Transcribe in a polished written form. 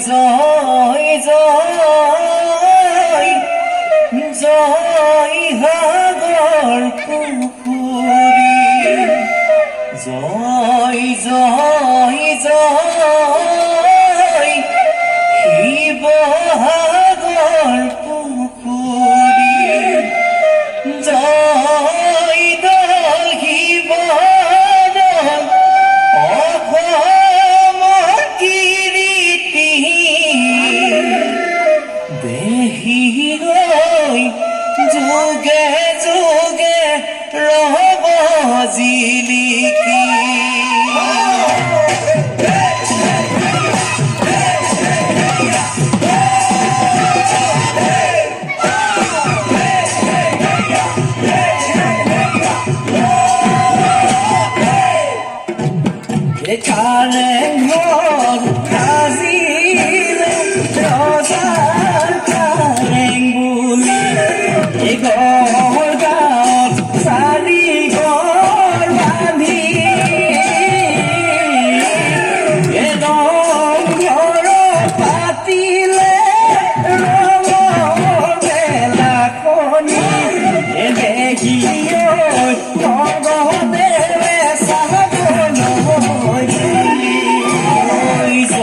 জয় জয় জয় সাগৰ পুখুৰী জয় জয় জয় শিৱসাগৰ পুখুৰী জয় দল শিৱদল অসমৰ কীৰ্তি দেহি গৈ যুগে যুগে ৰব জিলিকি কাৰেংঘৰ সাজিলে ৰজাৰ